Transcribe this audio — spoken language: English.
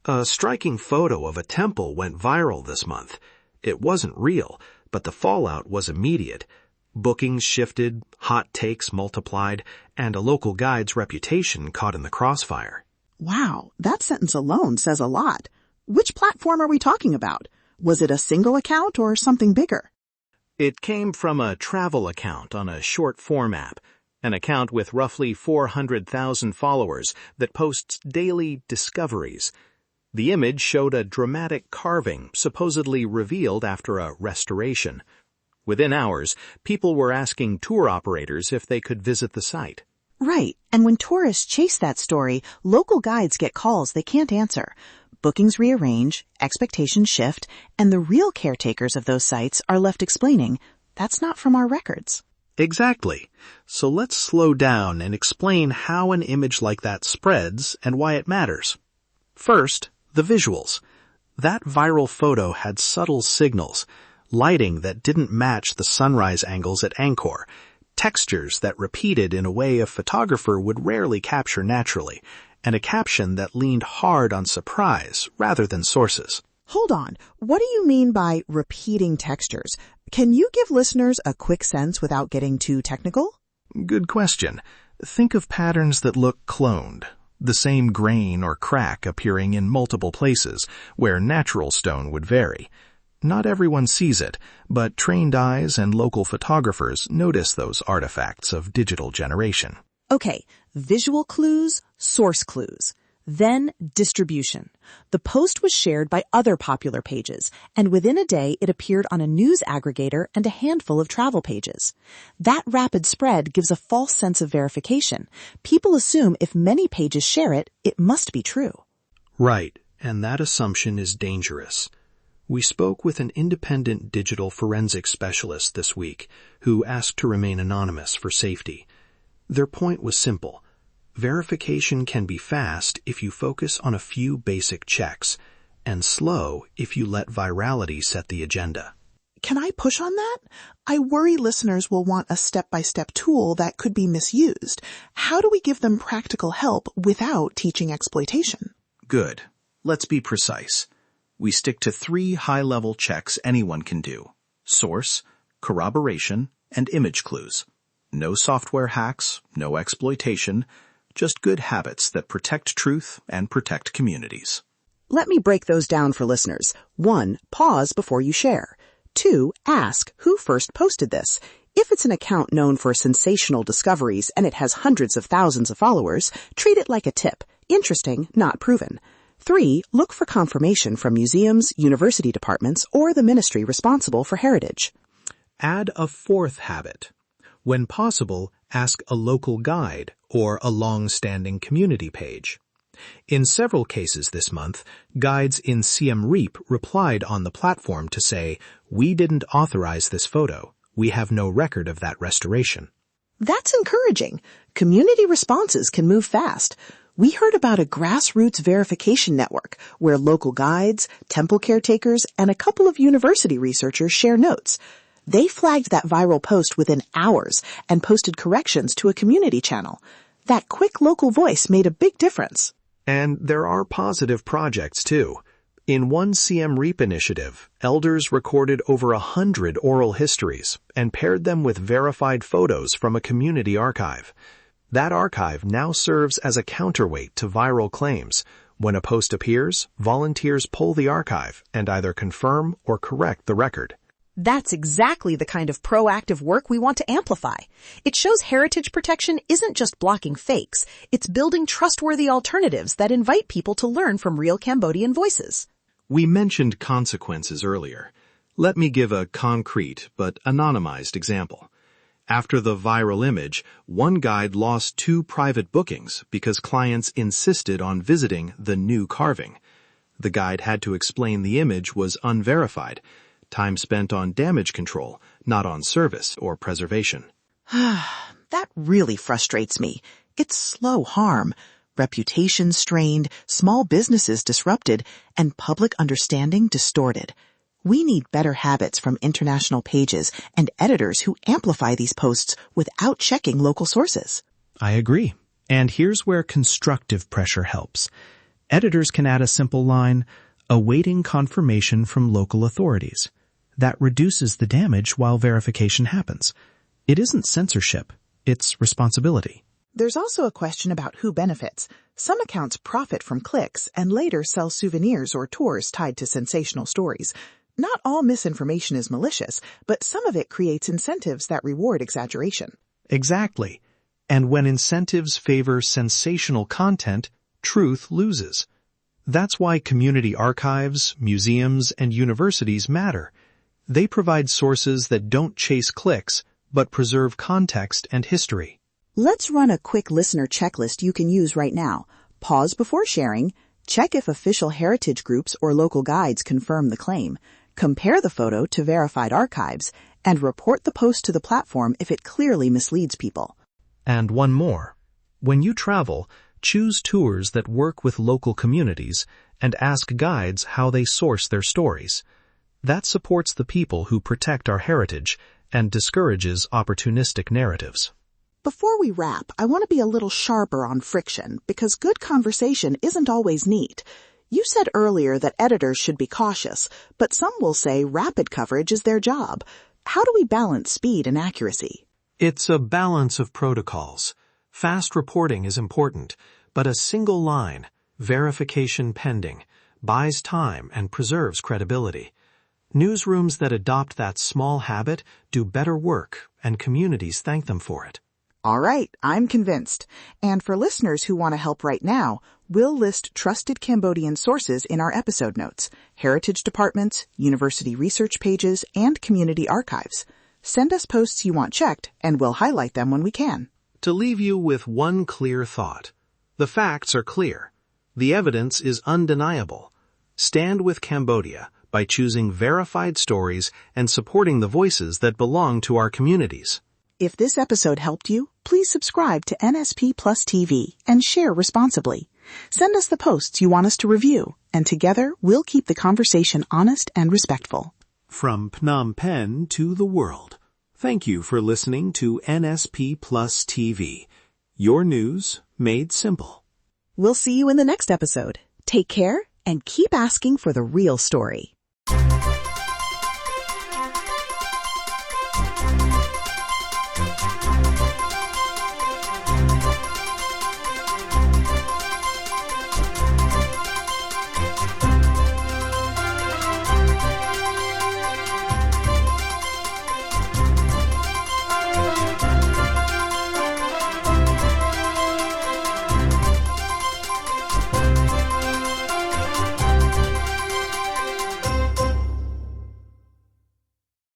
A striking photo of a temple went viral this month. It wasn't real, but the fallout was immediate. Bookings shifted, hot takes multiplied, and a local guide's reputation caught in the crossfire. Wow, that sentence alone says a lot. Which platform are we talking about? Was it a single account or something bigger? It came from a travel account on a short-form app, an account with roughly 400,000 followers that posts daily discoveries. The image showed a dramatic carving supposedly revealed after a restoration. Within hours, people were asking tour operators if they could visit the site. Right, and when tourists chase that story, local guides get calls they can't answer. Bookings rearrange, expectations shift, and the real caretakers of those sites are left explaining, that's not from our records. Exactly. So let's slow down and explain how an image like that spreads and why it matters. First, the visuals. That viral photo had subtle signals, lighting that didn't match the sunrise angles at Angkor, textures that repeated in a way a photographer would rarely capture naturally, and a caption that leaned hard on surprise rather than sources. Hold on, what do you mean by repeating textures? Can you give listeners a quick sense without getting too technical? Good question. Think of patterns that look cloned. The same grain or crack appearing in multiple places, where natural stone would vary. Not everyone sees it, but trained eyes and local photographers notice those artifacts of digital generation. Okay, visual clues, source clues. Then distribution. The post was shared by other popular pages, and within a day it appeared on a news aggregator and a handful of travel pages. That rapid spread gives a false sense of verification. People assume if many pages share it, it must be true. Right, and that assumption is dangerous. We spoke with an independent digital forensics specialist this week who asked to remain anonymous for safety. Their point was simple. Verification can be fast if you focus on a few basic checks, and slow if you let virality set the agenda. Can I push on that? I worry listeners will want a step-by-step tool that could be misused. How do we give them practical help without teaching exploitation? Good. Let's be precise. We stick to 3 high-level checks anyone can do: source, corroboration, and image clues. No software hacks, no exploitation, just good habits that protect truth and protect communities. Let me break those down for listeners. 1, pause before you share. 2, ask who first posted this. If it's an account known for sensational discoveries and it has hundreds of thousands of followers, treat it like a tip. Interesting, not proven. 3, look for confirmation from museums, university departments, or the ministry responsible for heritage. Add a 4th habit. When possible, ask a local guide or a long-standing community page. In several cases this month, guides in Siem Reap replied on the platform to say, "We didn't authorize this photo. We have no record of that restoration." That's encouraging. Community responses can move fast. We heard about a grassroots verification network where local guides, temple caretakers, and a couple of university researchers share notes. They flagged that viral post within hours and posted corrections to a community channel. That quick local voice made a big difference. And there are positive projects, too. In one Siem Reap initiative, elders recorded over 100 oral histories and paired them with verified photos from a community archive. That archive now serves as a counterweight to viral claims. When a post appears, volunteers poll the archive and either confirm or correct the record. That's exactly the kind of proactive work we want to amplify. It shows heritage protection isn't just blocking fakes, it's building trustworthy alternatives that invite people to learn from real Cambodian voices. We mentioned consequences earlier. Let me give a concrete but anonymized example. After the viral image, one guide lost 2 private bookings because clients insisted on visiting the new carving. The guide had to explain the image was unverified, time spent on damage control, not on service or preservation. That really frustrates me. It's slow harm. Reputation strained, small businesses disrupted, and public understanding distorted. We need better habits from international pages and editors who amplify these posts without checking local sources. I agree. And here's where constructive pressure helps. Editors can add a simple line, awaiting confirmation from local authorities. That reduces the damage while verification happens. It isn't censorship, it's responsibility. There's also a question about who benefits. Some accounts profit from clicks and later sell souvenirs or tours tied to sensational stories. Not all misinformation is malicious, but some of it creates incentives that reward exaggeration. Exactly. And when incentives favor sensational content, truth loses. That's why community archives, museums, and universities matter. They provide sources that don't chase clicks, but preserve context and history. Let's run a quick listener checklist you can use right now. Pause before sharing, check if official heritage groups or local guides confirm the claim, compare the photo to verified archives, and report the post to the platform if it clearly misleads people. And one more. When you travel, choose tours that work with local communities and ask guides how they source their stories. That supports the people who protect our heritage and discourages opportunistic narratives. Before we wrap, I want to be a little sharper on friction because good conversation isn't always neat. You said earlier that editors should be cautious, but some will say rapid coverage is their job. How do we balance speed and accuracy? It's a balance of protocols. Fast reporting is important, but a single line, verification pending, buys time and preserves credibility. Newsrooms that adopt that small habit do better work, and communities thank them for it. All right, I'm convinced. And for listeners who want to help right now, we'll list trusted Cambodian sources in our episode notes, heritage departments, university research pages, and community archives. Send us posts you want checked, and we'll highlight them when we can. To leave you with one clear thought. The facts are clear. The evidence is undeniable. Stand with Cambodia by choosing verified stories and supporting the voices that belong to our communities. If this episode helped you, please subscribe to NSP Plus TV and share responsibly. Send us the posts you want us to review, and together we'll keep the conversation honest and respectful. From Phnom Penh to the world, thank you for listening to NSP Plus TV, your news made simple. We'll see you in the next episode. Take care and keep asking for the real story.